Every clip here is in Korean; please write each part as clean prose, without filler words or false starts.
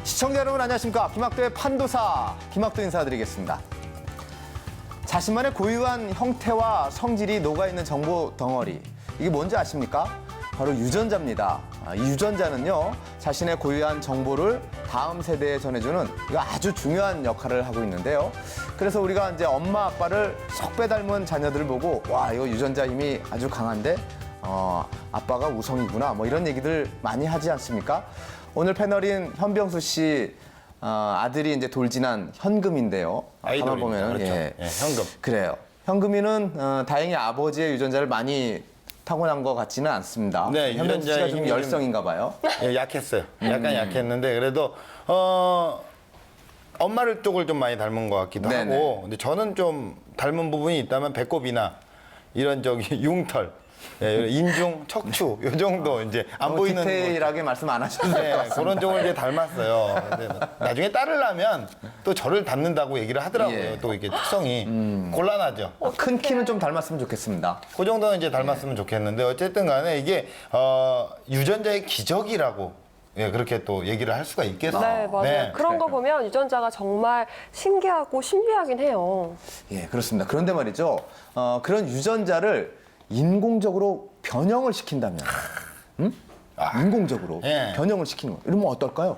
시청자 여러분 안녕하십니까. 김학도의 판도사 김학도 인사드리겠습니다. 자신만의 고유한 형태와 성질이 녹아있는 정보 덩어리. 이게 뭔지 아십니까? 바로 유전자입니다. 이 유전자는요, 자신의 고유한 정보를 다음 세대에 전해주는 이거 아주 중요한 역할을 하고 있는데요. 그래서 우리가 이제 엄마 아빠를 쏙 빼닮은 자녀들을 보고 와, 이거 유전자 힘이 아주 강한데 아빠가 우성이구나 뭐 이런 얘기들 많이 하지 않습니까? 오늘 패널인 현병수 씨 아들이 이제 돌진한 현금인데요. 가만 보면은 그렇죠. 예, 현금. 그래요. 현금이는 다행히 아버지의 유전자를 많이 타고난 것 같지는 않습니다. 네, 현병수 씨가 좀 유전자의 열성인가 봐요. 예, 약했어요. 약간 약했는데 그래도 엄마를 쪽을 좀 많이 닮은 것 같기도 네네. 하고, 근데 저는 좀 닮은 부분이 있다면 배꼽이나 이런 융털, 예, 인중, 척추 요 정도 이제 안 보이는 디테일하게 말씀 안 하셔도 될 것 네, 같습니다. 그런 쪽을 이제 닮았어요. 근데 나중에 딸을 낳으면 또 저를 닮는다고 얘기를 하더라고요. 예. 또 이게 특성이 곤란하죠. 큰 키는 좀 닮았으면 좋겠습니다. 그 정도는 이제 닮았으면 좋겠는데 어쨌든 간에 이게 유전자의 기적이라고 예, 그렇게 또 얘기를 할 수가 있겠어요. 네, 맞아요. 네. 그런 거 보면 유전자가 정말 신기하고 신비하긴 해요. 예, 그렇습니다. 그런데 말이죠. 그런 유전자를 인공적으로 변형을 시킨다면, 인공적으로 예. 변형을 시키는 거. 이러면 어떨까요?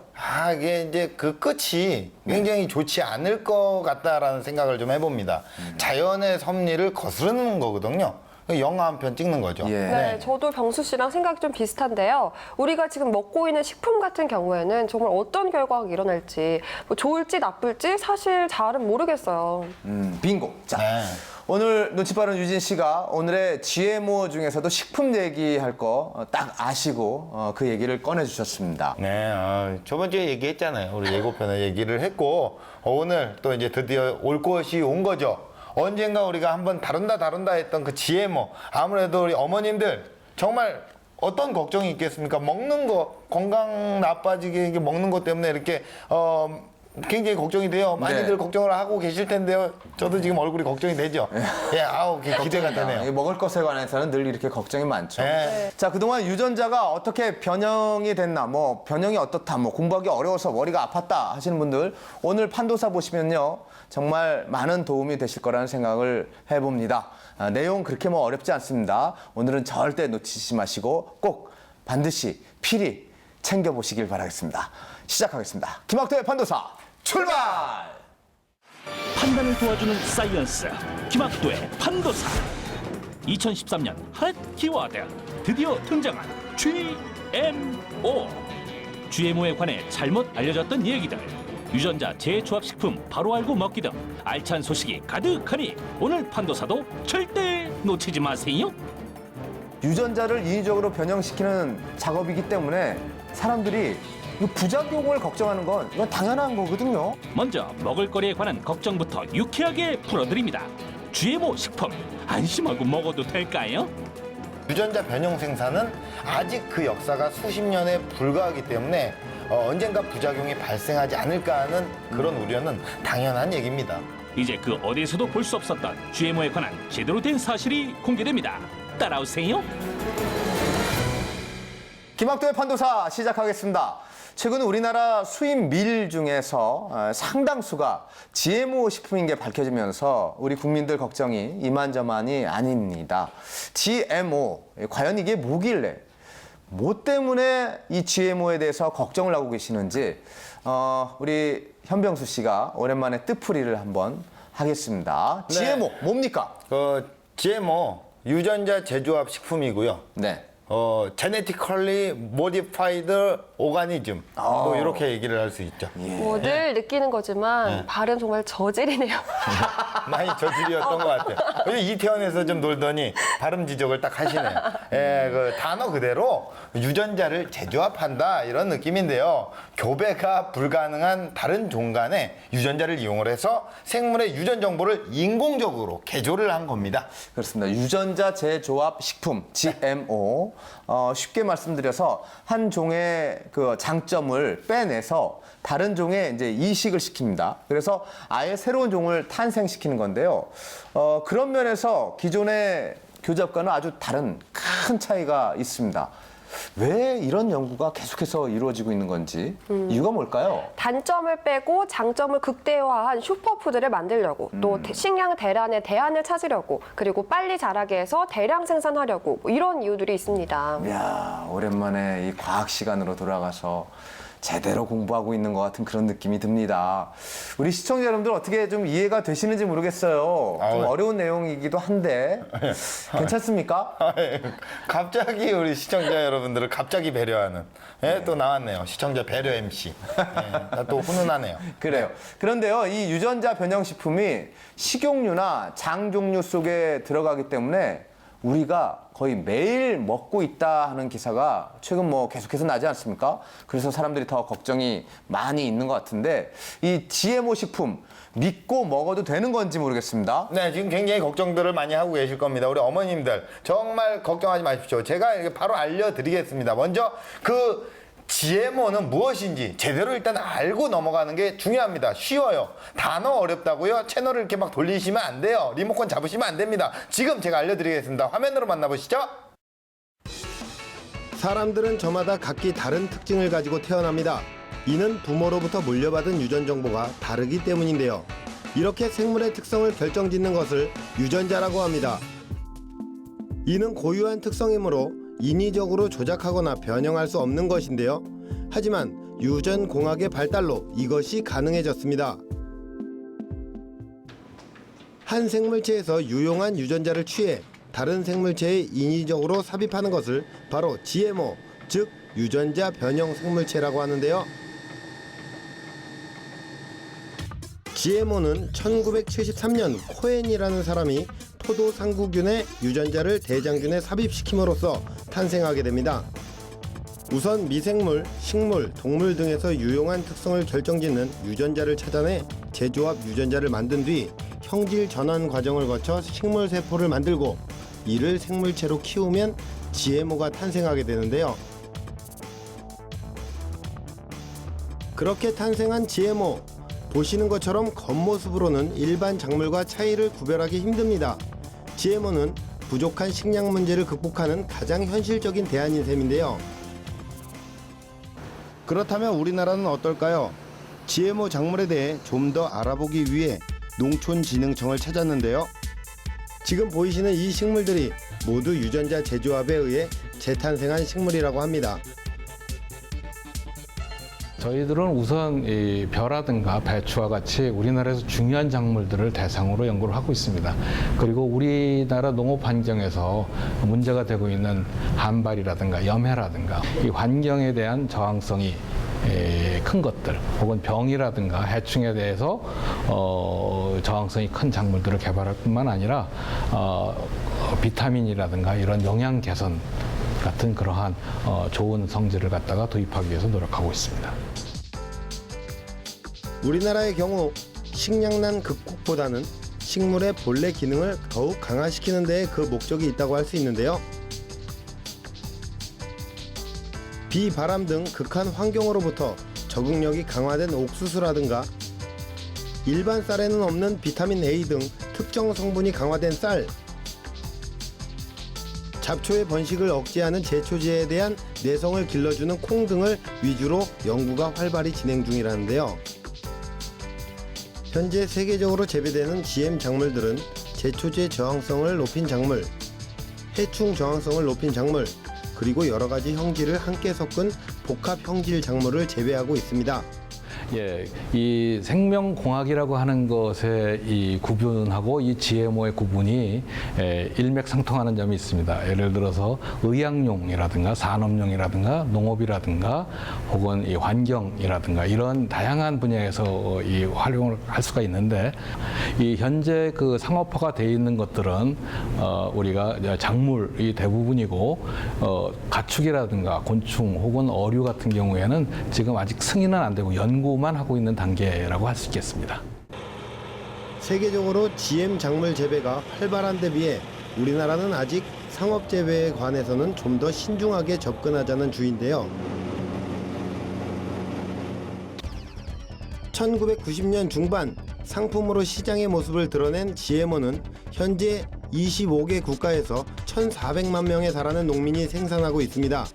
이게 이제 그 끝이 굉장히 좋지 않을 것 같다라는 생각을 좀 해봅니다. 자연의 섭리를 거스르는 거거든요. 영화 한 편 찍는 거죠. 예. 네, 저도 병수 씨랑 생각이 좀 비슷한데요. 우리가 지금 먹고 있는 식품 같은 경우에는 정말 어떤 결과가 일어날지, 뭐 좋을지 나쁠지 사실 잘은 모르겠어요. 빙고. 자, 네. 오늘 눈치 빠른 유진 씨가 오늘의 GMO 중에서도 식품 얘기할 거 딱 아시고 그 얘기를 꺼내주셨습니다. 네, 저번 주에 얘기했잖아요. 우리 예고편에 얘기를 했고, 오늘 또 이제 드디어 올 것이 온 거죠. 언젠가 우리가 한번 다룬다 했던 그 GMO. 아무래도 우리 어머님들 정말 어떤 걱정이 있겠습니까? 먹는 거, 건강 나빠지게 이게 먹는 것 때문에 이렇게, 굉장히 걱정이 돼요. 많이들 네. 걱정을 하고 계실 텐데요. 저도 지금 얼굴이 걱정이 되죠. 예, 기대가 되네요. 이 먹을 것에 관해서는 늘 이렇게 걱정이 많죠. 네. 자, 그동안 유전자가 어떻게 변형이 됐나, 뭐 변형이 어떻다, 뭐 공부하기 어려워서 머리가 아팠다 하시는 분들 오늘 판도사 보시면요 정말 많은 도움이 되실 거라는 생각을 해봅니다. 내용 그렇게 뭐 어렵지 않습니다. 오늘은 절대 놓치지 마시고 꼭 반드시 필히 챙겨보시길 바라겠습니다. 시작하겠습니다. 김학도의 판도사 출발! 판단을 도와주는 사이언스 김학도의 판도사. 2013년 핫 키워드 드디어 등장한 GMO. GMO에 관해 잘못 알려졌던 얘기들, 유전자 재조합식품 바로 알고 먹기 등 알찬 소식이 가득하니 오늘 판도사도 절대 놓치지 마세요. 유전자를 인위적으로 변형시키는 작업이기 때문에 사람들이 이 부작용을 걱정하는 건 이건 당연한 거거든요. 먼저 먹을거리에 관한 걱정부터 유쾌하게 풀어드립니다. GMO 식품 안심하고 먹어도 될까요? 유전자 변형 생산은 아직 그 역사가 수십 년에 불과하기 때문에 언젠가 부작용이 발생하지 않을까 하는 그런 우려는 당연한 얘기입니다. 이제 그 어디서도 볼 수 없었던 GMO에 관한 제대로 된 사실이 공개됩니다. 따라오세요. 김학도의 판도사 시작하겠습니다. 최근 우리나라 수입 밀 중에서 상당수가 GMO 식품인 게 밝혀지면서 우리 국민들 걱정이 이만저만이 아닙니다. GMO, 과연 이게 뭐길래, 뭐 때문에 이 GMO에 대해서 걱정을 하고 계시는지 우리 현병수 씨가 오랜만에 뜻풀이를 한번 하겠습니다. 네. GMO 뭡니까? GMO 유전자 재조합 식품이고요. 네. Genetically Modified Organism 또 이렇게 얘기를 할 수 있죠. 뭐 늘 느끼는 거지만 발음 정말 저질이네요. 많이 저질이었던 것 같아요. 요즘 이태원에서 좀 놀더니 발음 지적을 딱 하시네요. 예, 그 단어 그대로 유전자를 재조합한다 이런 느낌인데요. 교배가 불가능한 다른 종 간의 유전자를 이용을 해서 생물의 유전 정보를 인공적으로 개조를 한 겁니다. 그렇습니다. 유전자 재조합 식품 GMO. 쉽게 말씀드려서 한 종의 그 장점을 빼내서 다른 종에 이제 이식을 시킵니다. 그래서 아예 새로운 종을 탄생시키는 건데요. 그런 면에서 기존의 교잡과는 아주 다른 큰 차이가 있습니다. 왜 이런 연구가 계속해서 이루어지고 있는 건지 이유가 뭘까요? 단점을 빼고 장점을 극대화한 슈퍼푸드를 만들려고 또 식량 대란의 대안을 찾으려고 그리고 빨리 자라게 해서 대량 생산하려고 뭐 이런 이유들이 있습니다. 이야, 오랜만에 이 과학 시간으로 돌아가서 제대로 공부하고 있는 것 같은 그런 느낌이 듭니다. 우리 시청자 여러분들 어떻게 좀 이해가 되시는지 모르겠어요. 좀 어려운 내용이기도 한데 괜찮습니까? 갑자기 우리 시청자 여러분들을 갑자기 배려하는 또 나왔네요. 시청자 배려 MC. 나 또 훈훈하네요. 그래요. 그런데요, 이 유전자 변형식품이 식용유나 장 종류 속에 들어가기 때문에 우리가 거의 매일 먹고 있다 하는 기사가 최근 뭐 계속해서 나지 않습니까? 그래서 사람들이 더 걱정이 많이 있는 것 같은데 이 GMO 식품 믿고 먹어도 되는 건지 모르겠습니다. 네, 지금 굉장히 걱정들을 많이 하고 계실 겁니다. 우리 어머님들 정말 걱정하지 마십시오. 제가 이렇게 바로 알려드리겠습니다. 먼저 그 GMO는 무엇인지 제대로 일단 알고 넘어가는 게 중요합니다. 쉬워요. 단어 어렵다고요? 채널을 이렇게 막 돌리시면 안 돼요. 리모컨 잡으시면 안 됩니다. 지금 제가 알려드리겠습니다. 화면으로 만나보시죠. 사람들은 저마다 각기 다른 특징을 가지고 태어납니다. 이는 부모로부터 물려받은 유전 정보가 다르기 때문인데요. 이렇게 생물의 특성을 결정짓는 것을 유전자라고 합니다. 이는 고유한 특성이므로 인위적으로 조작하거나 변형할 수 없는 것인데요. 하지만 유전공학의 발달로 이것이 가능해졌습니다. 한 생물체에서 유용한 유전자를 취해 다른 생물체에 인위적으로 삽입하는 것을 바로 GMO, 즉 유전자 변형 생물체라고 하는데요. GMO는 1973년 코엔이라는 사람이 포도 상구균의 유전자를 대장균에 삽입시킴으로써 탄생하게 됩니다. 우선 미생물, 식물, 동물 등에서 유용한 특성을 결정짓는 유전자를 찾아내 재조합 유전자를 만든 뒤 형질 전환 과정을 거쳐 식물 세포를 만들고 이를 생물체로 키우면 GMO가 탄생하게 되는데요. 그렇게 탄생한 GMO, 보시는 것처럼 겉모습으로는 일반 작물과 차이를 구별하기 힘듭니다. GMO는 부족한 식량 문제를 극복하는 가장 현실적인 대안인 셈인데요. 그렇다면 우리나라는 어떨까요? GMO 작물에 대해 좀 더 알아보기 위해 농촌진흥청을 찾았는데요. 지금 보이시는 이 식물들이 모두 유전자 재조합에 의해 재탄생한 식물이라고 합니다. 저희들은 우선 이 벼라든가 배추와 같이 우리나라에서 중요한 작물들을 대상으로 연구를 하고 있습니다. 그리고 우리나라 농업 환경에서 문제가 되고 있는 한발이라든가 염해라든가 이 환경에 대한 저항성이 큰 것들 혹은 병이라든가 해충에 대해서 저항성이 큰 작물들을 개발할 뿐만 아니라 비타민이라든가 이런 영양 개선 같은 그러한 좋은 성질을 갖다가 도입하기 위해서 노력하고 있습니다. 우리나라의 경우 식량난 극복보다는 식물의 본래 기능을 더욱 강화시키는 데에 그 목적이 있다고 할 수 있는데요. 비, 바람 등 극한 환경으로부터 적응력이 강화된 옥수수라든가 일반 쌀에는 없는 비타민 A 등 특정 성분이 강화된 쌀, 잡초의 번식을 억제하는 제초제에 대한 내성을 길러주는 콩 등을 위주로 연구가 활발히 진행 중이라는데요. 현재 세계적으로 재배되는 GM 작물들은 제초제 저항성을 높인 작물, 해충 저항성을 높인 작물, 그리고 여러 가지 형질을 함께 섞은 복합 형질 작물을 재배하고 있습니다. 예, 이 생명공학이라고 하는 것의 이 구분하고 이 GMO의 구분이 일맥상통하는 점이 있습니다. 예를 들어서 의약용이라든가 산업용이라든가 농업이라든가 혹은 이 환경이라든가 이런 다양한 분야에서 이 활용을 할 수가 있는데 이 현재 그 상업화가 돼 있는 것들은 우리가 작물이 대부분이고 가축이라든가 곤충 혹은 어류 같은 경우에는 지금 아직 승인은 안 되고 연구만 하고 있는 단계라고 할 수 있겠습니다. 세계적으로 GM 작물 재배가 활발한 데 비해 우리나라는 아직 상업 재배에 관해서는 좀 더 신중하게 접근하자는 주의인데요. 1990년 중반 상품으로 시장의 모습을 드러낸 GMO는 현재 25개 국가에서 1,400만 명에 달하는 농민이 생산하고 있습니다.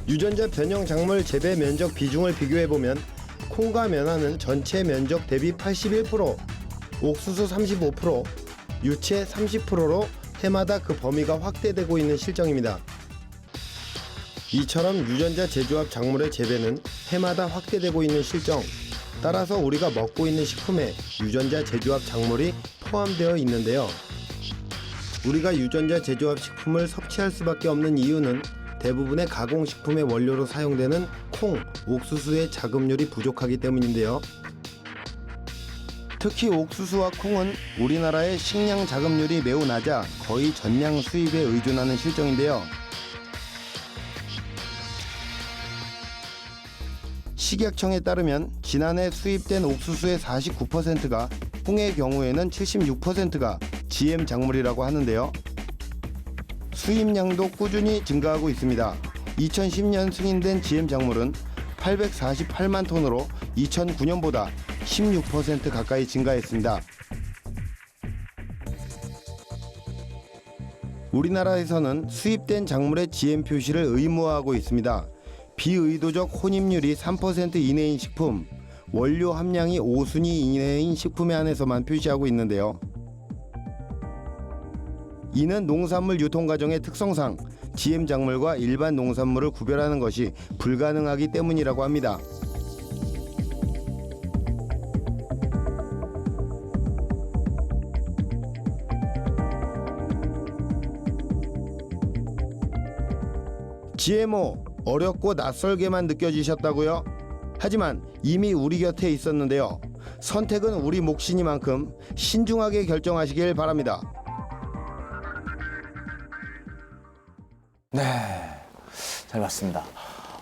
유전자 변형 작물 재배 면적 비중을 비교해보면 콩과 면화는 전체 면적 대비 81%, 옥수수 35%, 유채 30%로 해마다 그 범위가 확대되고 있는 실정입니다. 이처럼 유전자 제조합 작물의 재배는 해마다 확대되고 있는 실정. 따라서 우리가 먹고 있는 식품에 유전자 제조합 작물이 포함되어 있는데요. 우리가 유전자 제조합 식품을 섭취할 수밖에 없는 이유는 대부분의 가공식품의 원료로 사용되는 콩, 옥수수의 자급률이 부족하기 때문인데요. 특히 옥수수와 콩은 우리나라의 식량 자급률이 매우 낮아 거의 전량 수입에 의존하는 실정인데요. 식약청에 따르면 지난해 수입된 옥수수의 49%가 콩의 경우에는 76%가 GM 작물이라고 하는데요. 수입량도 꾸준히 증가하고 있습니다. 2010년 승인된 GM 작물은 848만 톤으로 2009년보다 16% 가까이 증가했습니다. 우리나라에서는 수입된 작물의 GM 표시를 의무화하고 있습니다. 비의도적 혼입률이 3% 이내인 식품, 원료 함량이 5순위 이내인 식품에 한해서만 표시하고 있는데요. 이는 농산물 유통 과정의 특성상 GM 작물과 일반 농산물을 구별하는 것이 불가능하기 때문이라고 합니다. GMO 어렵고 낯설게만 느껴지셨다고요? 하지만 이미 우리 곁에 있었는데요. 선택은 우리 몫이니만큼 신중하게 결정하시길 바랍니다. 네, 잘 봤습니다.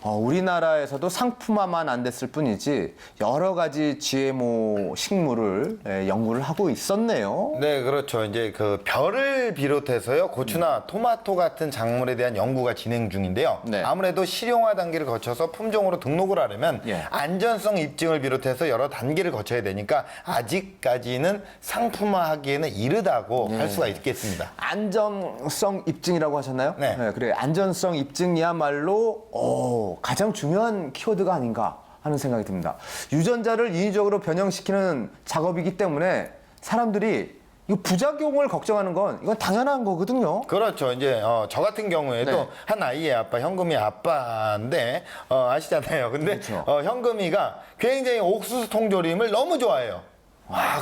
우리나라에서도 상품화만 안 됐을 뿐이지 여러 가지 GMO 식물을 연구를 하고 있었네요. 네, 그렇죠. 이제 그 벼를 비롯해서요, 고추나 토마토 같은 작물에 대한 연구가 진행 중인데요. 네. 아무래도 실용화 단계를 거쳐서 품종으로 등록을 하려면 예. 안전성 입증을 비롯해서 여러 단계를 거쳐야 되니까 아직까지는 상품화하기에는 이르다고 할 수가 있겠습니다. 안전성 입증이라고 하셨나요? 네. 그래, 안전성 입증이야말로 가장 중요한 키워드가 아닌가 하는 생각이 듭니다. 유전자를 인위적으로 변형시키는 작업이기 때문에 사람들이 이 부작용을 걱정하는 건 이건 당연한 거거든요. 그렇죠. 이제 저 같은 경우에도 네. 한 아이의 아빠, 현금이 아빠인데 아시잖아요. 근데 그렇죠. 현금이가 굉장히 옥수수 통조림을 너무 좋아해요.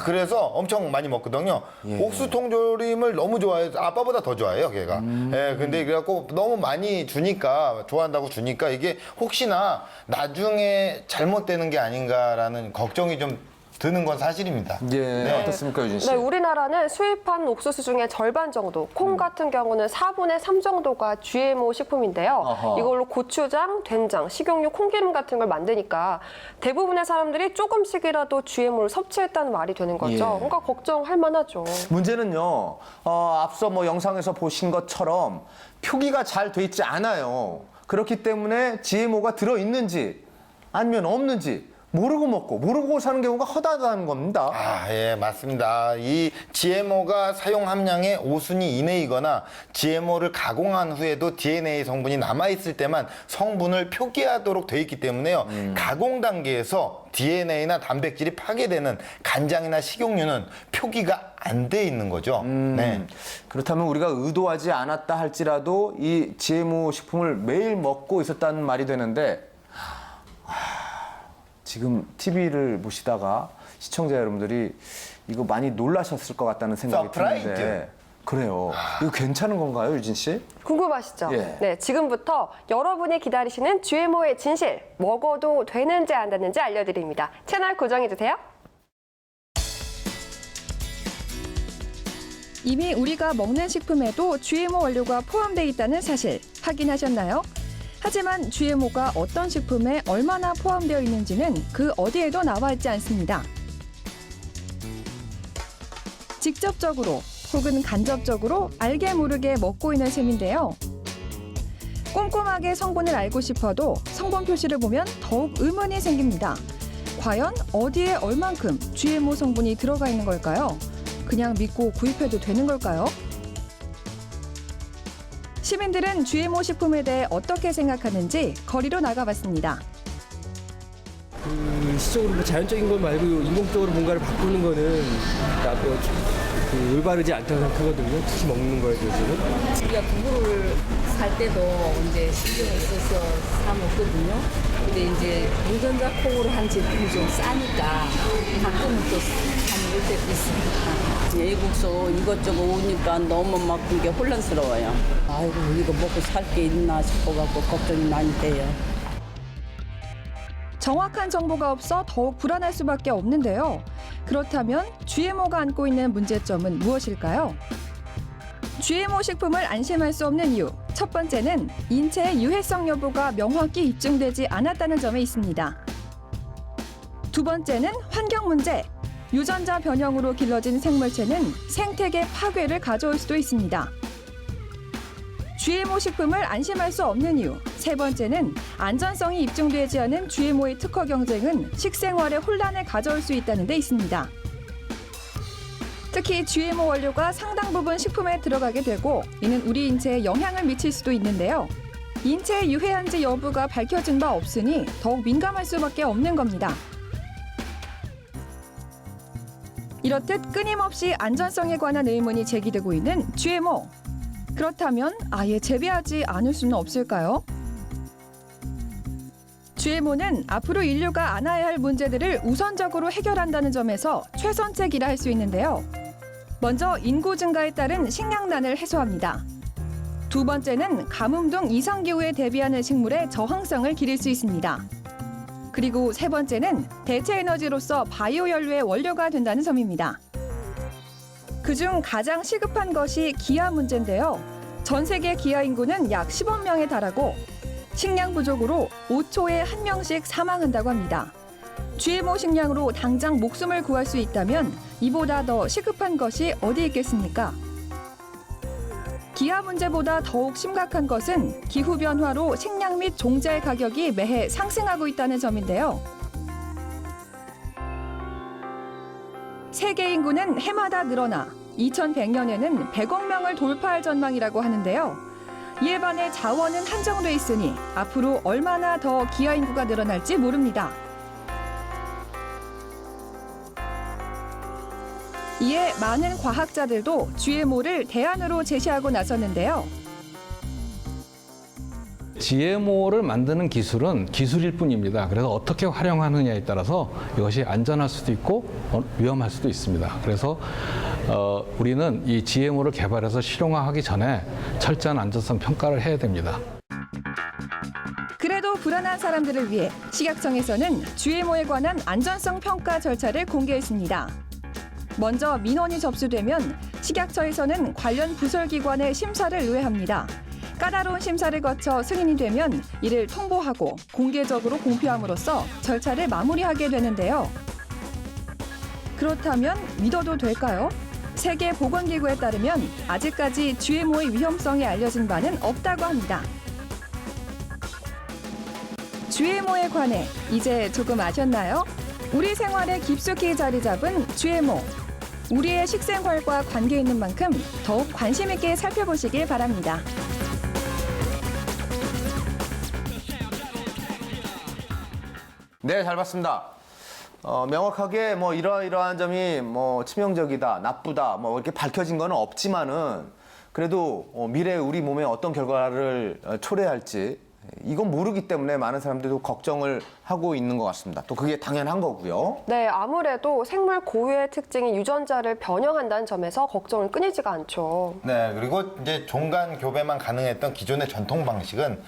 그래서 엄청 많이 먹거든요. 예. 옥수수 통조림을 너무 좋아해서 아빠보다 더 좋아해요, 걔가. 예, 근데 그래갖고 너무 많이 주니까, 좋아한다고 주니까 이게 혹시나 나중에 잘못되는 게 아닌가라는 걱정이 좀 드는 건 사실입니다. 예, 어떻습니까, 유진 씨? 네, 우리나라는 수입한 옥수수 중에 절반 정도, 콩 같은 경우는 4분의 3 정도가 GMO 식품인데요. 어허. 이걸로 고추장, 된장, 식용유, 콩기름 같은 걸 만드니까 대부분의 사람들이 조금씩이라도 GMO를 섭취했다는 말이 되는 거죠. 예. 그러니까 걱정할 만하죠. 문제는요, 앞서 영상에서 보신 것처럼 표기가 잘 돼 있지 않아요. 그렇기 때문에 GMO가 들어있는지 아니면 없는지 모르고 먹고 모르고 사는 경우가 허다하다는 겁니다. 예, 맞습니다. 이 GMO가 사용 함량의 5순위 이내이거나 GMO를 가공한 후에도 DNA 성분이 남아있을 때만 성분을 표기하도록 돼 있기 때문에요. 가공 단계에서 DNA나 단백질이 파괴되는 간장이나 식용유는 표기가 안 돼 있는 거죠. 네. 그렇다면 우리가 의도하지 않았다 할지라도 이 GMO 식품을 매일 먹고 있었다는 말이 되는데 지금 TV를 보시다가 시청자 여러분들이 이거 많이 놀라셨을 것 같다는 생각이 서프라이즈. 드는데 그래요. 이거 괜찮은 건가요, 유진 씨? 궁금하시죠? 예. 네, 지금부터 여러분이 기다리시는 GMO의 진실, 먹어도 되는지 안 되는지 알려드립니다. 채널 고정해주세요. 이미 우리가 먹는 식품에도 GMO 원료가 포함되어 있다는 사실 확인하셨나요? 하지만 GMO가 어떤 식품에 얼마나 포함되어 있는지는 그 어디에도 나와 있지 않습니다. 직접적으로 혹은 간접적으로 알게 모르게 먹고 있는 셈인데요. 꼼꼼하게 성분을 알고 싶어도 성분 표시를 보면 더욱 의문이 생깁니다. 과연 어디에 얼만큼 GMO 성분이 들어가 있는 걸까요? 그냥 믿고 구입해도 되는 걸까요? 시민들은 GMO 식품에 대해 어떻게 생각하는지 거리로 나가봤습니다. 시적으로 뭐 자연적인 것 말고 인공적으로 뭔가를 바꾸는 거는 나도 올바르지 않다고 생각하거든요. 특히 먹는 거에 대해서는. 우리가 두부를 살 때도 이제 신경을 써서 사 먹거든요. 근데 이제 유전자 콩으로 한 제품이 좀 싸니까 가끔은 또 사 먹을 때도 있습니다. 외국서 이것저것 오니까 너무 막 그게 혼란스러워요. 아이고 이거 먹고 살 게 있나 싶어갖고 걱정이 많이 돼요. 정확한 정보가 없어 더욱 불안할 수밖에 없는데요. 그렇다면 GMO가 안고 있는 문제점은 무엇일까요? GMO 식품을 안심할 수 없는 이유. 첫 번째는 인체의 유해성 여부가 명확히 입증되지 않았다는 점에 있습니다. 두 번째는 환경 문제. 유전자 변형으로 길러진 생물체는 생태계 파괴를 가져올 수도 있습니다. GMO 식품을 안심할 수 없는 이유. 세 번째는 안전성이 입증되지 않은 GMO의 특허 경쟁은 식생활에 혼란을 가져올 수 있다는 데 있습니다. 특히 GMO 원료가 상당 부분 식품에 들어가게 되고 이는 우리 인체에 영향을 미칠 수도 있는데요. 인체에 유해한지 여부가 밝혀진 바 없으니 더욱 민감할 수밖에 없는 겁니다. 이렇듯 끊임없이 안전성에 관한 의문이 제기되고 있는 GMO. 그렇다면 아예 재배하지 않을 수는 없을까요? GMO는 앞으로 인류가 안아야 할 문제들을 우선적으로 해결한다는 점에서 최선책이라 할 수 있는데요. 먼저 인구 증가에 따른 식량난을 해소합니다. 두 번째는 가뭄 등 이상기후에 대비하는 식물의 저항성을 기를 수 있습니다. 그리고 세 번째는 대체 에너지로서 바이오 연료의 원료가 된다는 점입니다. 그중 가장 시급한 것이 기아 문제인데요. 전 세계 기아 인구는 약 10억 명에 달하고 식량 부족으로 5초에 1명씩 사망한다고 합니다. GMO 식량으로 당장 목숨을 구할 수 있다면 이보다 더 시급한 것이 어디 있겠습니까? 기아 문제보다 더욱 심각한 것은 기후변화로 식량 및 종자의 가격이 매해 상승하고 있다는 점인데요. 세계 인구는 해마다 늘어나 2100년에는 100억 명을 돌파할 전망이라고 하는데요. 이에 반해 자원은 한정돼 있으니 앞으로 얼마나 더 기아 인구가 늘어날지 모릅니다. 이에 많은 과학자들도 GMO를 대안으로 제시하고 나섰는데요. GMO를 만드는 기술은 기술일 뿐입니다. 그래서 어떻게 활용하느냐에 따라서 이것이 안전할 수도 있고 위험할 수도 있습니다. 그래서 우리는 이 GMO를 개발해서 실용화하기 전에 철저한 안전성 평가를 해야 됩니다. 그래도 불안한 사람들을 위해 식약청에서는 GMO에 관한 안전성 평가 절차를 공개했습니다. 먼저 민원이 접수되면 식약처에서는 관련 부설기관에 심사를 의뢰합니다. 까다로운 심사를 거쳐 승인이 되면 이를 통보하고 공개적으로 공표함으로써 절차를 마무리하게 되는데요. 그렇다면 믿어도 될까요? 세계보건기구에 따르면 아직까지 GMO의 위험성이 알려진 바는 없다고 합니다. GMO에 관해 이제 조금 아셨나요? 우리 생활에 깊숙이 자리 잡은 GMO. 우리의 식생활과 관계 있는 만큼 더욱 관심 있게 살펴보시길 바랍니다. 네, 잘 봤습니다. 명확하게 뭐 이러이러한 점이 뭐 치명적이다, 나쁘다, 뭐 이렇게 밝혀진 건 없지만은 그래도 미래에 우리 몸에 어떤 결과를 초래할지 이건 모르기 때문에 많은 사람들도 걱정을 하고 있는 것 같습니다. 또 그게 당연한 거고요. 네, 아무래도 생물 고유의 특징인 유전자를 변형한다는 점에서 걱정을 끊이지가 않죠. 네, 그리고 이제 종간 교배만 가능했던 기존의 전통 방식은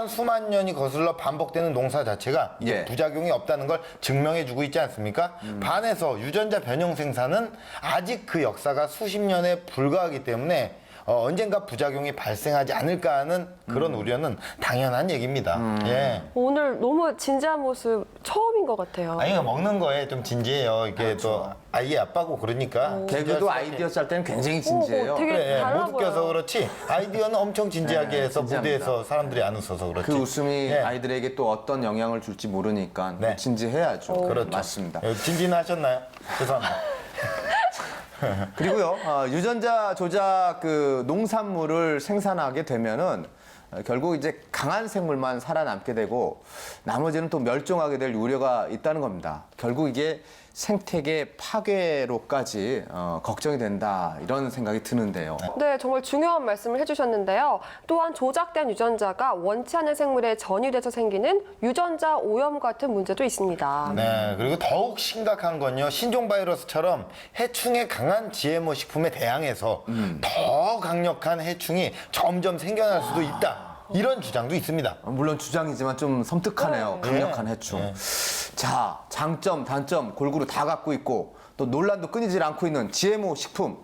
수만 년이 거슬러 반복되는 농사 자체가 이제 예. 부작용이 없다는 걸 증명해주고 있지 않습니까? 반해서 유전자 변형 생산은 아직 그 역사가 수십 년에 불과하기 때문에 언젠가 부작용이 발생하지 않을까 하는 그런 우려는 당연한 얘기입니다. 예. 오늘 너무 진지한 모습 처음인 것 같아요. 아니, 먹는 거에 좀 진지해요. 이게 또 아이의 아빠고 그러니까. 개그도 아이디어 짤 때는 굉장히 진지해요. 되게 그래, 달라 못 보여요. 웃겨서 그렇지 아이디어는 엄청 진지하게 해서 진지합니다. 무대에서 사람들이 안 웃어서 그렇지. 그 웃음이 예. 아이들에게 또 어떤 영향을 줄지 모르니까 네. 진지해야죠. 그렇죠. 맞습니다. 진지는 하셨나요? 죄송합니다. 그리고요, 유전자 조작 그 농산물을 생산하게 되면은 결국 이제 강한 생물만 살아남게 되고 나머지는 또 멸종하게 될 우려가 있다는 겁니다. 결국 이게 생태계 파괴로까지 걱정이 된다 이런 생각이 드는데요. 네, 정말 중요한 말씀을 해주셨는데요. 또한 조작된 유전자가 원치 않는 생물에 전이돼서 생기는 유전자 오염 같은 문제도 있습니다. 네, 그리고 더욱 심각한 건요, 신종 바이러스처럼 해충에 강한 GMO 식품에 대항해서 더 강력한 해충이 점점 생겨날 수도 있다. 이런 주장도 있습니다. 물론 주장이지만 좀 섬뜩하네요. 강력한 해충. 자, 장점, 단점 골고루 다 갖고 있고 또 논란도 끊이질 않고 있는 GMO 식품.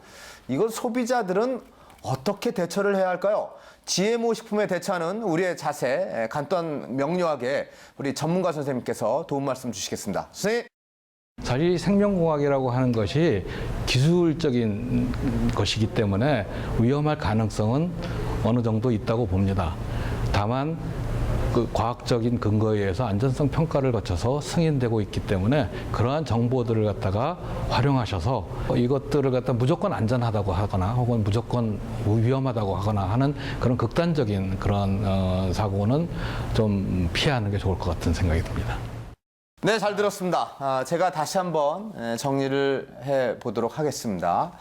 이건 소비자들은 어떻게 대처를 해야 할까요? GMO 식품에 대처하는 우리의 자세 간단 명료하게 우리 전문가 선생님께서 도움 말씀 주시겠습니다. 선생님. 사실 생명공학이라고 하는 것이 기술적인 것이기 때문에 위험할 가능성은 어느 정도 있다고 봅니다. 다만 그 과학적인 근거에 의해서 안전성 평가를 거쳐서 승인되고 있기 때문에 그러한 정보들을 갖다가 활용하셔서 이것들을 갖다 무조건 안전하다고 하거나 혹은 무조건 위험하다고 하거나 하는 그런 극단적인 그런 사고는 좀 피하는 게 좋을 것 같은 생각이 듭니다. 네, 잘 들었습니다. 제가 다시 한번 정리를 해보도록 하겠습니다.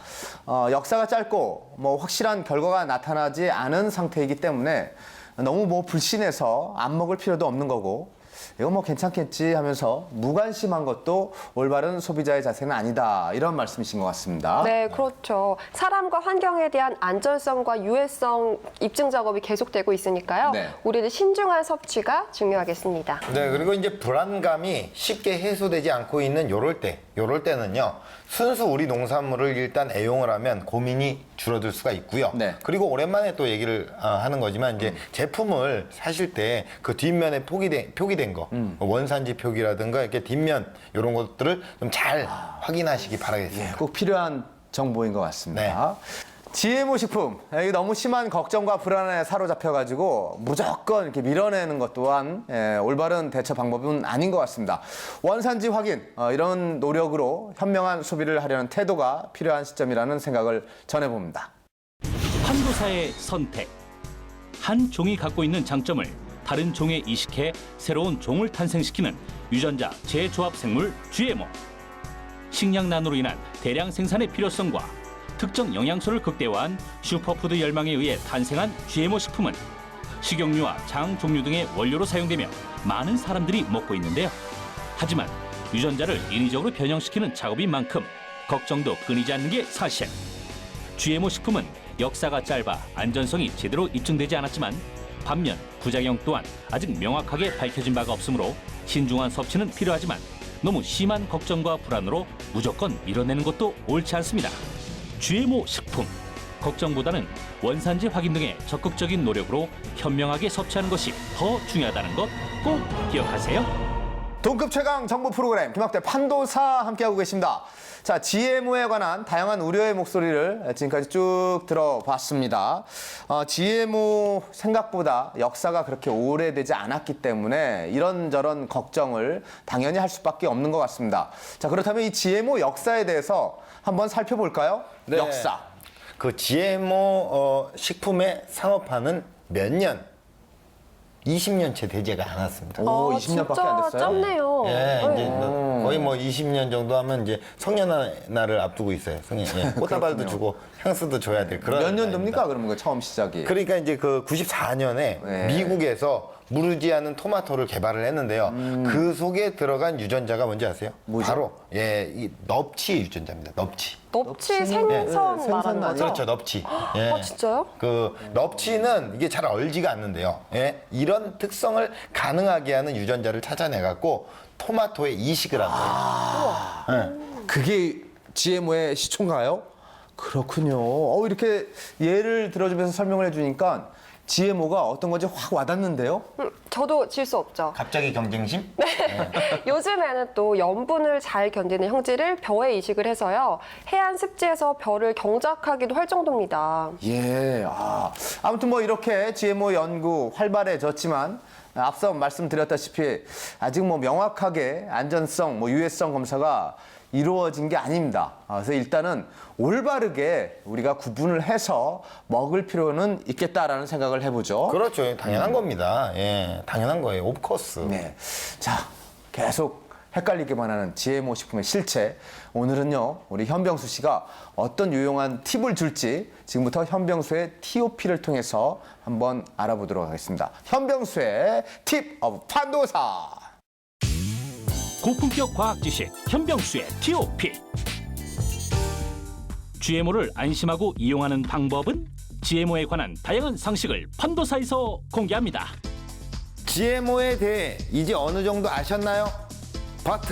역사가 짧고 뭐 확실한 결과가 나타나지 않은 상태이기 때문에 너무 뭐 불신해서 안 먹을 필요도 없는 거고 이거 뭐 괜찮겠지 하면서 무관심한 것도 올바른 소비자의 자세는 아니다. 이런 말씀이신 것 같습니다. 네, 그렇죠. 사람과 환경에 대한 안전성과 유해성 입증 작업이 계속되고 있으니까요. 네. 우리는 신중한 섭취가 중요하겠습니다. 네, 그리고 이제 불안감이 쉽게 해소되지 않고 있는 요럴 때는요, 순수 우리 농산물을 일단 애용을 하면 고민이 줄어들 수가 있고요. 네. 그리고 오랜만에 또 얘기를 하는 거지만 이제 제품을 사실 때 그 뒷면에 표기된 거, 원산지 표기라든가 이렇게 뒷면 이런 것들을 좀 잘 확인하시기 바라겠습니다. 꼭 필요한 정보인 것 같습니다. GMO 식품, 이게 너무 심한 걱정과 불안에 사로잡혀가지고 무조건 이렇게 밀어내는 것 또한 올바른 대처 방법은 아닌 것 같습니다. 원산지 확인, 이런 노력으로 현명한 소비를 하려는 태도가 필요한 시점이라는 생각을 전해봅니다. 판도사의 선택. 한 종이 갖고 있는 장점을 다른 종에 이식해 새로운 종을 탄생시키는 유전자 재조합 생물 GMO. 식량난으로 인한 대량 생산의 필요성과 특정 영양소를 극대화한 슈퍼푸드 열망에 의해 탄생한 GMO 식품은 식용유와 장 종류 등의 원료로 사용되며 많은 사람들이 먹고 있는데요. 하지만 유전자를 인위적으로 변형시키는 작업인 만큼 걱정도 끊이지 않는 게 사실. GMO 식품은 역사가 짧아 안전성이 제대로 입증되지 않았지만 반면 부작용 또한 아직 명확하게 밝혀진 바가 없으므로 신중한 섭취는 필요하지만 너무 심한 걱정과 불안으로 무조건 밀어내는 것도 옳지 않습니다. GMO 식품, 걱정보다는 원산지 확인 등의 적극적인 노력으로 현명하게 섭취하는 것이 더 중요하다는 것 꼭 기억하세요. 동급 최강 정보 프로그램 김학대 판도사 함께하고 계십니다. 자, GMO에 관한 다양한 우려의 목소리를 지금까지 쭉 들어봤습니다. GMO 생각보다 역사가 그렇게 오래되지 않았기 때문에 이런저런 걱정을 당연히 할 수밖에 없는 것 같습니다. 자, 그렇다면 이 GMO 역사에 대해서 한번 살펴볼까요? 네. 역사. 그 GMO 식품의 상업화는 몇 년? 20년째 되지가 않았습니다. 오, 20년밖에 안 됐어요? 진짜 짧네요. 예, 이제 네. 거의 뭐 20년 정도 하면 이제 성년날을 앞두고 있어요. 성년. 예. 꽃다발도 주고 향수도 줘야 될 그런. 몇 년도입니까? 나이입니다. 그러면 그 처음 시작이? 그러니까 이제 그 94년에 네. 미국에서 무르지 않은 토마토를 개발을 했는데요. 그 속에 들어간 유전자가 뭔지 아세요? 뭐죠? 바로 이 넙치 유전자입니다. 넙치. 넙치 생선 생선 말하는 거죠? 그렇죠, 넙치. 예. 아, 진짜요? 그 넙치는 이게 잘 얼지가 않는데요. 예? 이런 특성을 가능하게 하는 유전자를 찾아내 갖고 토마토에 이식을 한 거예요. 예. 그게 GMO의 시초인가요? 그렇군요. 이렇게 예를 들어주면서 설명을 해주니까 GMO가 어떤 건지 확 와닿는데요? 저도 질 수 없죠. 갑자기 경쟁심? 요즘에는 또 염분을 잘 견디는 형질을 벼에 이식을 해서요. 해안 습지에서 벼를 경작하기도 할 정도입니다. 예, 아무튼 뭐 이렇게 GMO 연구 활발해졌지만 앞서 말씀드렸다시피 아직 뭐 명확하게 안전성, 뭐 유해성 검사가 이루어진 게 아닙니다. 그래서 일단은 올바르게 우리가 구분을 해서 먹을 필요는 있겠다라는 생각을 해보죠. 그렇죠. 당연한 겁니다. 예, 당연한 거예요. 오프코스. 네. 자, 계속 헷갈리게만 하는 GMO 식품의 실체. 오늘은요, 우리 현병수 씨가 어떤 유용한 팁을 줄지 지금부터 현병수의 TOP를 통해서 한번 알아보도록 하겠습니다. 현병수의 팁 오브 판도사. 고품격 과학 지식 현병수의 TOP. GMO를 안심하고 이용하는 방법은 GMO에 관한 다양한 상식을 판도사에서 공개합니다. GMO에 대해 이제 어느 정도 아셨나요?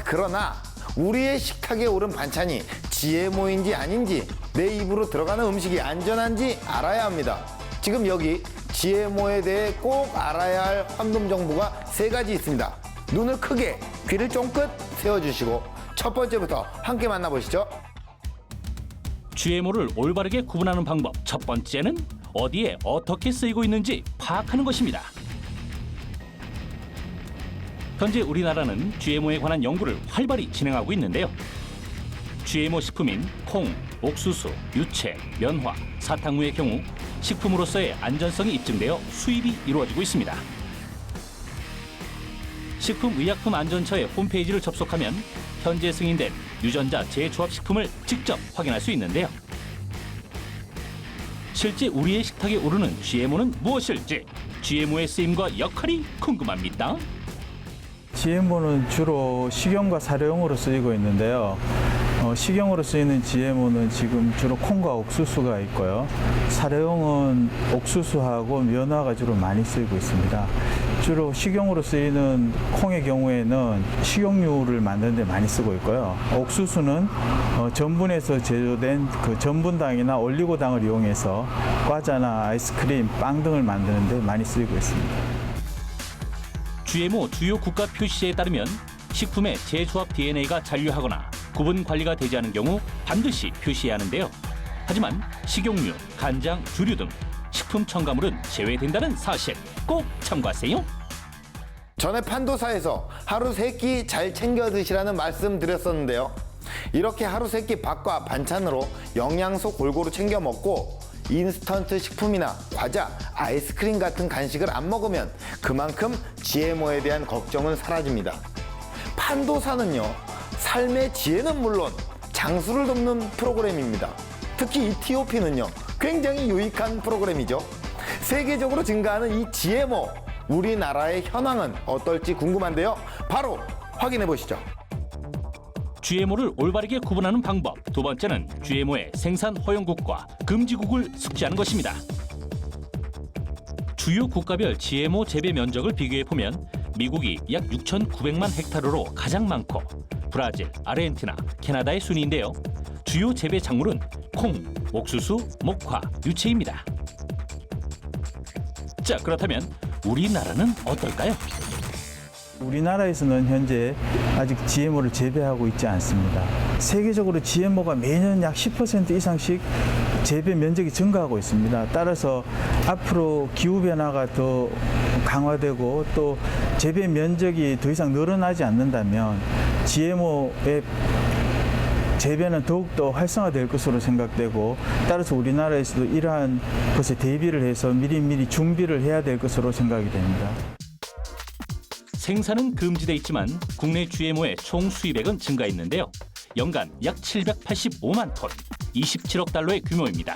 그러나 우리의 식탁에 오른 반찬이 GMO인지 아닌지, 내 입으로 들어가는 음식이 안전한지 알아야 합니다. 지금 여기 GMO에 대해 꼭 알아야 할 황금 정보가 3가지 있습니다. 눈을 크게, 귀를 쫑긋 세워주시고 첫 번째부터 함께 만나보시죠. GMO를 올바르게 구분하는 방법 첫 번째는 어디에 어떻게 쓰이고 있는지 파악하는 것입니다. 현재 우리나라는 GMO에 관한 연구를 활발히 진행하고 있는데요. GMO 식품인 콩, 옥수수, 유채, 면화, 사탕류의 경우 식품으로서의 안전성이 입증되어 수입이 이루어지고 있습니다. 식품의약품안전처의 홈페이지를 접속하면 현재 승인된 유전자 재조합 식품을 직접 확인할 수 있는데요. 실제 우리의 식탁에 오르는 GMO는 무엇일지, GMO의 쓰임과 역할이 궁금합니다. GMO는 주로 식용과 사료용으로 쓰이고 있는데요. 식용으로 쓰이는 GMO는 지금 주로 콩과 옥수수가 있고요. 사료용은 옥수수하고 면화가 주로 많이 쓰이고 있습니다. 주로 식용으로 쓰이는 콩의 경우에는 식용유를 만드는 데 많이 쓰고 있고요. 옥수수는 전분에서 제조된 그 전분당이나 올리고당을 이용해서 과자나 아이스크림, 빵 등을 만드는 데 많이 쓰이고 있습니다. GMO 주요 국가 표시에 따르면 식품의 재조합 DNA가 잔류하거나 구분 관리가 되지 않은 경우 반드시 표시해야 하는데요. 하지만 식용유, 간장, 주류 등 식품 첨가물은 제외된다는 사실 꼭 참고하세요. 전에 판도사에서 하루 3끼 잘 챙겨 드시라는 말씀 드렸었는데요. 이렇게 하루 3끼 밥과 반찬으로 영양소 골고루 챙겨 먹고 인스턴트 식품이나 과자, 아이스크림 같은 간식을 안 먹으면 그만큼 GMO에 대한 걱정은 사라집니다. 판도사는요, 삶의 지혜는 물론 장수를 돕는 프로그램입니다. 특히 이 TOP는요, 굉장히 유익한 프로그램이죠. 세계적으로 증가하는 이 GMO, 우리나라의 현황은 어떨지 궁금한데요. 바로 확인해 보시죠. GMO를 올바르게 구분하는 방법 두 번째는 GMO의 생산 허용국과 금지국을 숙지하는 것입니다. 주요 국가별 GMO 재배 면적을 비교해 보면 미국이 약 6,900만 헥타르로 가장 많고 브라질, 아르헨티나, 캐나다의 순위인데요. 주요 재배 작물은 콩, 옥수수, 목화, 유채입니다. 자, 그렇다면 우리나라는 어떨까요? 우리나라에서는 현재 아직 GMO를 재배하고 있지 않습니다. 세계적으로 GMO가 매년 약 10% 이상씩 재배 면적이 증가하고 있습니다. 따라서 앞으로 기후변화가 더 강화되고 또 재배 면적이 더 이상 늘어나지 않는다면 GMO의 재배는 더욱더 활성화될 것으로 생각되고, 따라서 우리나라에서도 이러한 것에 대비를 해서 미리미리 준비를 해야 될 것으로 생각이 됩니다. 생산은 금지돼 있지만 국내 GMO의 총 수입액은 증가했는데요. 연간 약 785만 톤, 27억 달러의 규모입니다.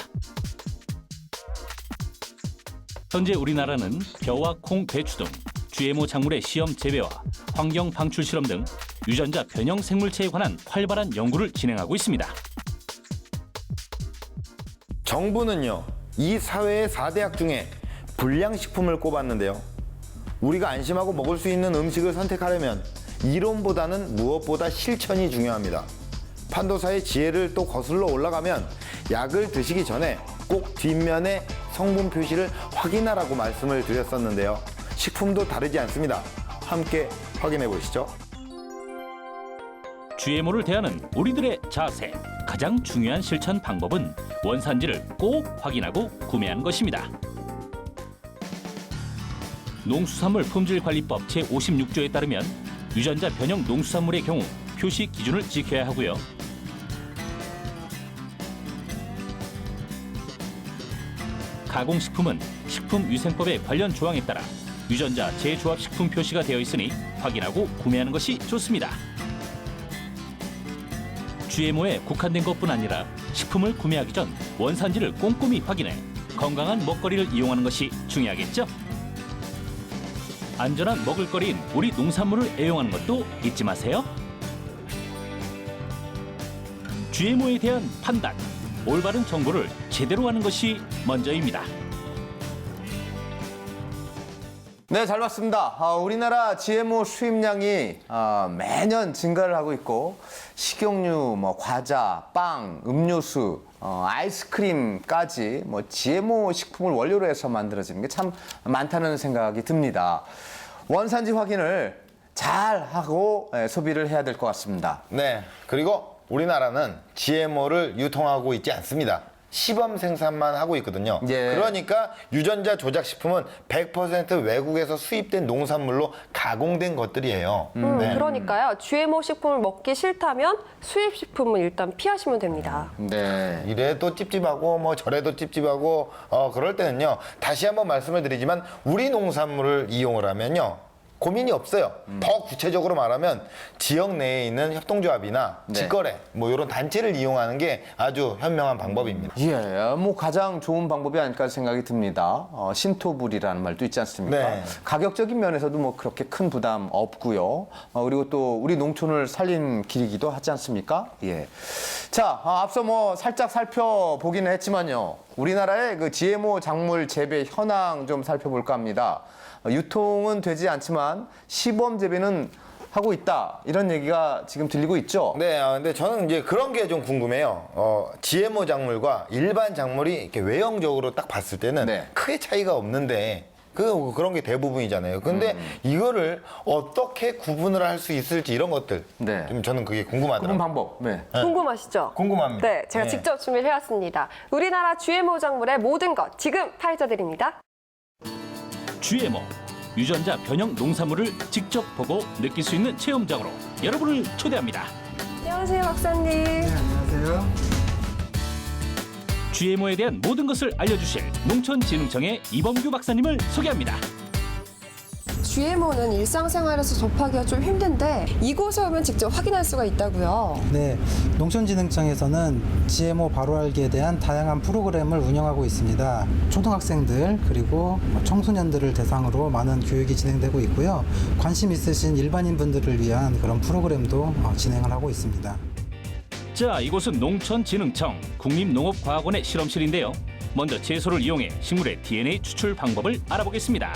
현재 우리나라는 벼와 콩, 배추 등 GMO 작물의 시험 재배와 환경 방출 실험 등 유전자 변형 생물체에 관한 활발한 연구를 진행하고 있습니다. 정부는요, 이 사회의 4대학 중에 불량식품을 꼽았는데요. 우리가 안심하고 먹을 수 있는 음식을 선택하려면 이론보다는 무엇보다 실천이 중요합니다. 판도사의 지혜를 또 거슬러 올라가면 약을 드시기 전에 꼭 뒷면에 성분 표시를 확인하라고 말씀을 드렸었는데요. 식품도 다르지 않습니다. 함께 확인해 보시죠. GMO를 대하는 우리들의 자세, 가장 중요한 실천 방법은 원산지를 꼭 확인하고 구매하는 것입니다. 농수산물 품질관리법 제56조에 따르면 유전자 변형 농수산물의 경우 표시 기준을 지켜야 하고요. 가공식품은 식품위생법의 관련 조항에 따라 유전자 재조합식품 표시가 되어 있으니 확인하고 구매하는 것이 좋습니다. GMO에 국한된 것뿐 아니라 식품을 구매하기 전 원산지를 꼼꼼히 확인해 건강한 먹거리를 이용하는 것이 중요하겠죠. 안전한 먹을거리인 우리 농산물을 애용하는 것도 잊지 마세요. GMO에 대한 판단, 올바른 정보를 제대로 하는 것이 먼저입니다. 네, 잘 봤습니다. 우리나라 GMO 수입량이 매년 증가를 하고 있고 식용유, 과자, 빵, 음료수, 아이스크림까지 GMO 식품을 원료로 해서 만들어지는 게 참 많다는 생각이 듭니다. 원산지 확인을 잘 하고 소비를 해야 될 것 같습니다. 네, 그리고 우리나라는 GMO를 유통하고 있지 않습니다. 시범 생산만 하고 있거든요. 예. 그러니까 유전자 조작 식품은 100% 외국에서 수입된 농산물로 가공된 것들이에요. 네. 그러니까요. GMO 식품을 먹기 싫다면 수입 식품은 일단 피하시면 됩니다. 네. 이래도 찝찝하고 저래도 찝찝하고 그럴 때는요. 다시 한번 말씀을 드리지만 우리 농산물을 이용을 하면요. 고민이 없어요. 더 구체적으로 말하면 지역 내에 있는 협동조합이나 네. 직거래 이런 단체를 이용하는 게 아주 현명한 방법입니다. 예, 가장 좋은 방법이 아닐까 생각이 듭니다. 신토불이라는 말도 있지 않습니까? 네. 가격적인 면에서도 그렇게 큰 부담 없고요. 그리고 또 우리 농촌을 살린 길이기도 하지 않습니까? 예. 자, 앞서 살짝 살펴보기는 했지만요. 우리나라의 그 GMO 작물 재배 현황 좀 살펴볼까 합니다. 유통은 되지 않지만 시범 재배는 하고 있다. 이런 얘기가 지금 들리고 있죠. 네, 근데 저는 이제 그런 게 좀 궁금해요. GMO 작물과 일반 작물이 이렇게 외형적으로 딱 봤을 때는 네. 크게 차이가 없는데 그런 게 대부분이잖아요. 근데 이거를 어떻게 구분을 할 수 있을지 이런 것들 네. 좀 저는 그게 궁금하더라고요. 구분 방법. 네. 궁금하시죠? 궁금합니다. 네, 제가 네. 직접 준비를 해왔습니다. 우리나라 GMO 작물의 모든 것 지금 파헤쳐드립니다. GMO, 유전자 변형 농산물을 직접 보고 느낄 수 있는 체험장으로 여러분을 초대합니다. 안녕하세요, 박사님. 안녕하세요. GMO에 대한 모든 것을 알려주실 농촌진흥청의 이범규 박사님을 소개합니다. GMO는 일상생활에서 접하기가 좀 힘든데 이곳에 오면 직접 확인할 수가 있다고요. 네, 농촌진흥청에서는 GMO 바로 알기에 대한 다양한 프로그램을 운영하고 있습니다. 초등학생들 그리고 청소년들을 대상으로 많은 교육이 진행되고 있고요. 관심 있으신 일반인분들을 위한 그런 프로그램도 진행을 하고 있습니다. 자, 이곳은 농촌진흥청 국립농업과학원의 실험실인데요. 먼저 채소를 이용해 식물의 DNA 추출 방법을 알아보겠습니다.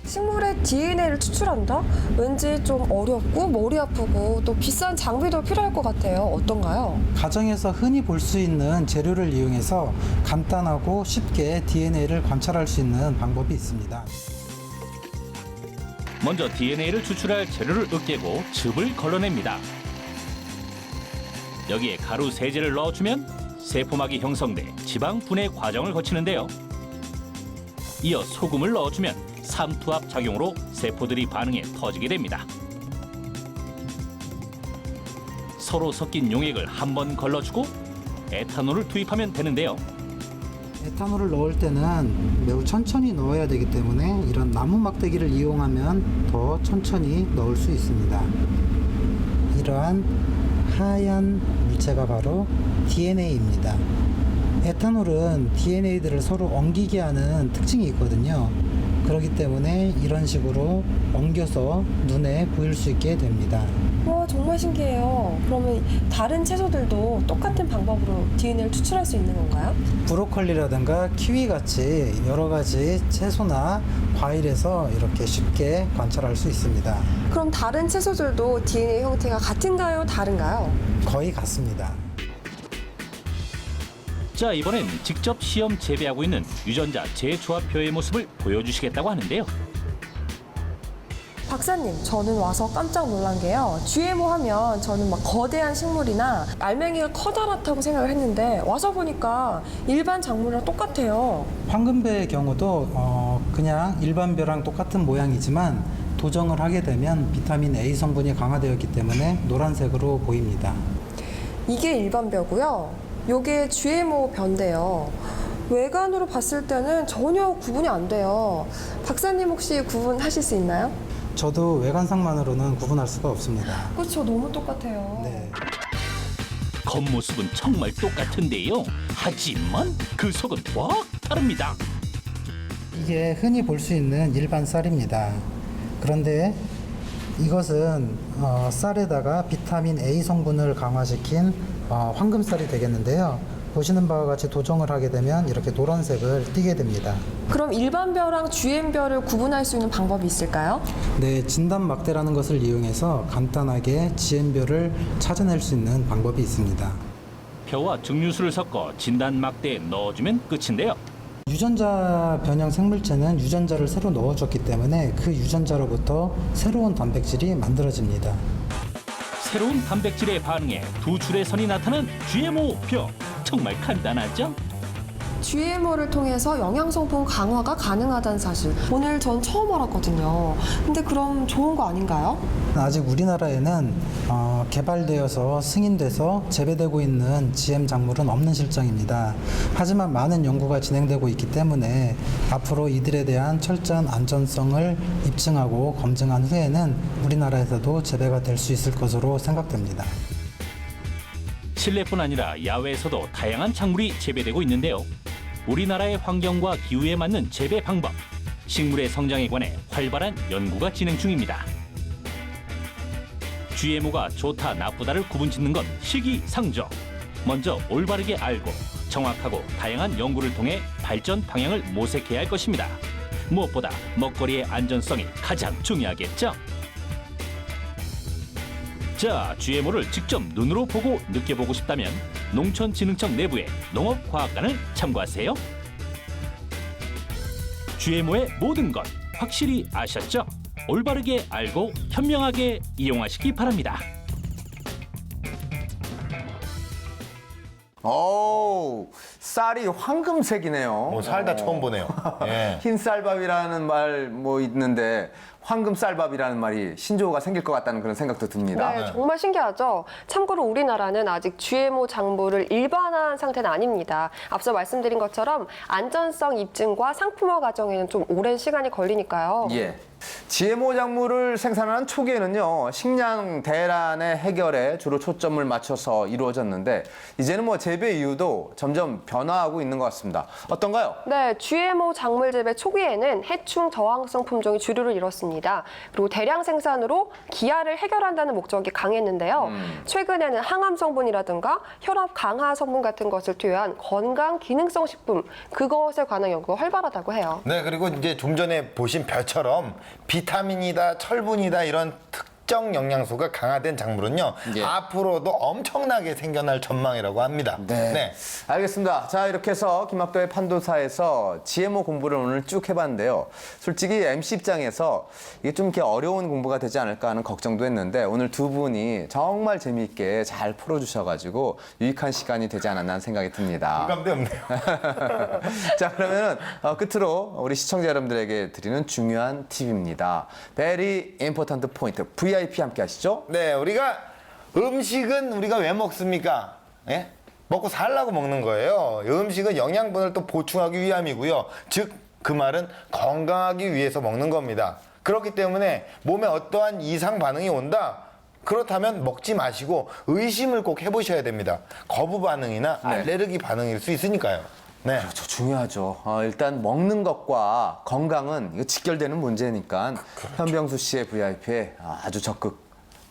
식물의 DNA를 추출한다? 왠지 좀 어렵고 머리 아프고 또 비싼 장비도 필요할 것 같아요. 어떤가요? 가정에서 흔히 볼 수 있는 재료를 이용해서 간단하고 쉽게 DNA를 관찰할 수 있는 방법이 있습니다. 먼저 DNA를 추출할 재료를 으깨고 즙을 걸러냅니다. 여기에 가루 세제를 넣어주면 세포막이 형성돼 지방 분해 과정을 거치는데요. 이어 소금을 넣어주면 삼투압 작용으로 세포들이 반응해 터지게 됩니다. 서로 섞인 용액을 한 번 걸러주고 에탄올을 투입하면 되는데요. 에탄올을 넣을 때는 매우 천천히 넣어야 되기 때문에 이런 나무 막대기를 이용하면 더 천천히 넣을 수 있습니다. 이러한 하얀 물체가 바로 DNA입니다. 에탄올은 DNA들을 서로 엉기게 하는 특징이 있거든요. 그렇기 때문에 이런 식으로 엉겨서 눈에 보일 수 있게 됩니다. 와, 정말 신기해요. 그러면 다른 채소들도 똑같은 방법으로 DNA를 추출할 수 있는 건가요? 브로콜리라든가 키위 같이 여러 가지 채소나 과일에서 이렇게 쉽게 관찰할 수 있습니다. 그럼 다른 채소들도 DNA 형태가 같은가요? 다른가요? 거의 같습니다. 자, 이번엔 직접 시험 재배하고 있는 유전자 재조합표의 모습을 보여주시겠다고 하는데요. 박사님, 저는 와서 깜짝 놀란 게요. GMO 하면 저는 거대한 식물이나 알맹이가 커다랗다고 생각을 했는데 와서 보니까 일반 작물이랑 똑같아요. 황금배의 경우도 그냥 일반 벼랑 똑같은 모양이지만 도정을 하게 되면 비타민 A 성분이 강화되었기 때문에 노란색으로 보입니다. 이게 일반 벼고요. 요게 GMO 벼인데요. 외관으로 봤을 때는 전혀 구분이 안 돼요. 박사님 혹시 구분하실 수 있나요? 저도 외관상만으로는 구분할 수가 없습니다. 그렇죠. 너무 똑같아요. 네. 겉모습은 정말 똑같은데요. 하지만 그 속은 확 다릅니다. 이게 흔히 볼 수 있는 일반 쌀입니다. 그런데 이것은 쌀에다가 비타민 A 성분을 강화시킨 황금쌀이 되겠는데요. 보시는 바와 같이 도정을 하게 되면 이렇게 노란색을 띠게 됩니다. 그럼 일반 벼랑 GM벼를 구분할 수 있는 방법이 있을까요? 네, 진단 막대라는 것을 이용해서 간단하게 GM벼를 찾아낼 수 있는 방법이 있습니다. 벼와 증류수를 섞어 진단 막대에 넣어주면 끝인데요. 유전자 변형 생물체는 유전자를 새로 넣어줬기 때문에 그 유전자로부터 새로운 단백질이 만들어집니다. 새로운 단백질에 반응해 두 줄의 선이 나타난 GMO 벼. 정말 간단하죠? GMO를 통해서 영양성분 강화가 가능하다는 사실 오늘 전 처음 알았거든요. 근데 그럼 좋은 거 아닌가요? 아직 우리나라에는 개발되어서 승인돼서 재배되고 있는 GM 작물은 없는 실정입니다. 하지만 많은 연구가 진행되고 있기 때문에 앞으로 이들에 대한 철저한 안전성을 입증하고 검증한 후에는 우리나라에서도 재배가 될 수 있을 것으로 생각됩니다. 실내뿐 아니라 야외에서도 다양한 작물이 재배되고 있는데요. 우리나라의 환경과 기후에 맞는 재배 방법, 식물의 성장에 관해 활발한 연구가 진행 중입니다. GMO가 좋다 나쁘다를 구분짓는 건 시기상조. 먼저 올바르게 알고 정확하고 다양한 연구를 통해 발전 방향을 모색해야 할 것입니다. 무엇보다 먹거리의 안전성이 가장 중요하겠죠. 자, GMO를 직접 눈으로 보고 느껴보고 싶다면 농촌진흥청 내부의 농업과학관을 참고하세요. GMO의 모든 것 확실히 아셨죠? 올바르게 알고 현명하게 이용하시기 바랍니다. 오, 쌀이 황금색이네요. 살다 처음 보네요. 예. 흰 쌀밥이라는 말 뭐 있는데 황금 쌀밥이라는 말이 신조어가 생길 것 같다는 그런 생각도 듭니다. 네, 정말 신기하죠. 참고로 우리나라는 아직 GMO 작물을 일반화한 상태는 아닙니다. 앞서 말씀드린 것처럼 안전성 입증과 상품화 과정에는 좀 오랜 시간이 걸리니까요. 예. GMO 작물을 생산하는 초기에는요, 식량 대란의 해결에 주로 초점을 맞춰서 이루어졌는데 이제는 뭐 재배 이유도 점점 변화하고 있는 것 같습니다. 어떤가요? 네, GMO 작물 재배 초기에는 해충 저항성 품종이 주류를 이뤘습니다. 그리고 대량 생산으로 기아를 해결한다는 목적이 강했는데요. 최근에는 항암 성분이라든가 혈압 강화 성분 같은 것을 투여한 건강 기능성 식품, 그것에 관한 연구가 활발하다고 해요. 네, 그리고 이제 좀 전에 보신 벼처럼 비타민이다, 철분이다 이런 특정 영양소가 강화된 작물은요. 예. 앞으로도 엄청나게 생겨날 전망이라고 합니다. 네. 알겠습니다. 자, 이렇게 해서 김학도의 판도사에서 GMO 공부를 오늘 쭉 해봤는데요. 솔직히 MC 입장에서 이게 좀 이렇게 어려운 공부가 되지 않을까 하는 걱정도 했는데 오늘 두 분이 정말 재미있게 잘 풀어주셔가지고 유익한 시간이 되지 않았나 하는 생각이 듭니다. 공감대 없네요. 자, 그러면은 끝으로 우리 시청자 여러분들에게 드리는 중요한 팁입니다. Very important point. VIP 함께 하시죠. 네, 음식은 우리가 왜 먹습니까? 예? 먹고 살라고 먹는 거예요. 음식은 영양분을 또 보충하기 위함이고요. 즉, 그 말은 건강하기 위해서 먹는 겁니다. 그렇기 때문에 몸에 어떠한 이상 반응이 온다? 그렇다면 먹지 마시고 의심을 꼭 해보셔야 됩니다. 거부 반응이나 알레르기 반응일 수 있으니까요. 네. 그렇죠. 중요하죠. 일단 먹는 것과 건강은 이거 직결되는 문제니까 현병수 씨의 VIP에 아주 적극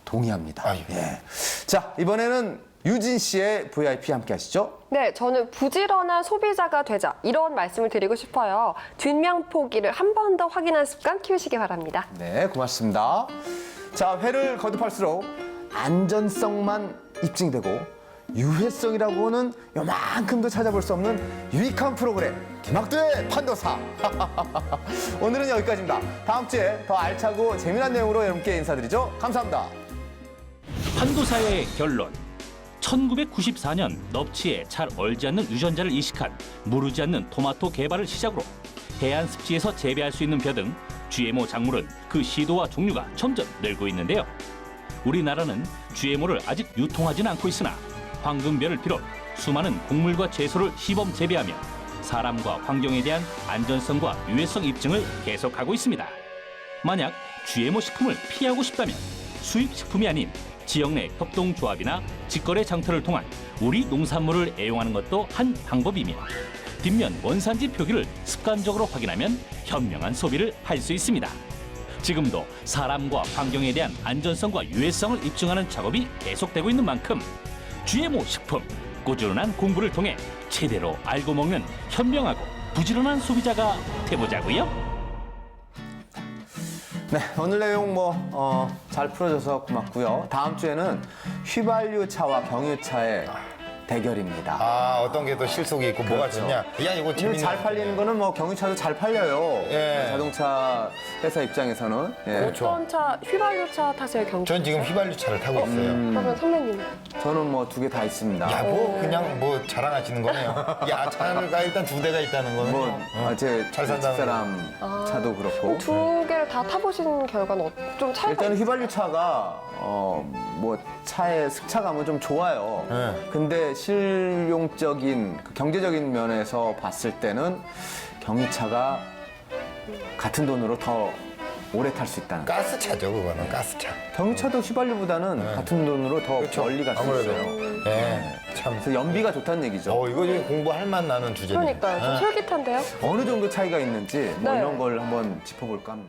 동의합니다. 예. 자, 이번에는 유진 씨의 VIP 함께 하시죠. 네, 저는 부지런한 소비자가 되자 이런 말씀을 드리고 싶어요. 뒷면 포기를 한 번 더 확인하는 습관 키우시기 바랍니다. 네, 고맙습니다. 자, 회를 거듭할수록 안전성만 입증되고 유해성이라고는 요만큼도 찾아볼 수 없는 유익한 프로그램 김학도의 판도사. 오늘은 여기까지입니다. 다음 주에 더 알차고 재미난 내용으로 여러분께 인사드리죠. 감사합니다. 판도사의 결론. 1994년 넙치에 잘 얼지 않는 유전자를 이식한 무르지 않는 토마토 개발을 시작으로 해안 습지에서 재배할 수 있는 벼 등 GMO 작물은 그 시도와 종류가 점점 늘고 있는데요. 우리나라는 GMO를 아직 유통하지는 않고 있으나 황금별을 비롯 수많은 곡물과 채소를 시범 재배하며 사람과 환경에 대한 안전성과 유해성 입증을 계속하고 있습니다. 만약 GMO 식품을 피하고 싶다면 수입 식품이 아닌 지역 내 협동조합이나 직거래 장터를 통한 우리 농산물을 애용하는 것도 한 방법이며 뒷면 원산지 표기를 습관적으로 확인하면 현명한 소비를 할 수 있습니다. 지금도 사람과 환경에 대한 안전성과 유해성을 입증하는 작업이 계속되고 있는 만큼 GMO 식품 꾸준한 공부를 통해 제대로 알고 먹는 현명하고 부지런한 소비자가 돼보자고요. 네, 오늘 내용 잘 풀어줘서 고맙고요. 다음 주에는 휘발유차와 경유차의 대결입니다. 아, 어떤 게 더 실속이 있고 뭐가 좋냐. 야, 이거 오늘 재밌는 잘 팔리는 거는 경유차도 잘 팔려요. 예. 자동차 회사 입장에서는. 예. 어떤 차, 휘발유차 타세요, 경주? 전 지금 휘발유차를 타고 있어요. 그러면 선배님. 저는 두 개 다 있습니다. 야, 그냥 자랑하시는 거네요. 야, 차가 일단 2대가 있다는 거는. 제 잘 산다는 집사람 차도 그렇고. 두 개를 다 타보신 결과는 좀 차이가 일단 휘발유차가 차의 승차감은 좀 좋아요. 네. 근데 실용적인 경제적인 면에서 봤을 때는 경유차가 같은 돈으로 더 오래 탈 수 있다는. 가스차죠, 그거는 가스차. 경유차도 휘발유보다는 같은 돈으로 더 그렇죠. 멀리 갈 수 아무래도. 있어요. 예, 참. 그래서 연비가 좋다는 얘기죠. 이거 지금 공부할 만 나는 주제네요. 그러니까요. 좀 솔깃한데요? 어느 정도 차이가 있는지 네. 이런 걸 한번 짚어볼까 합니다.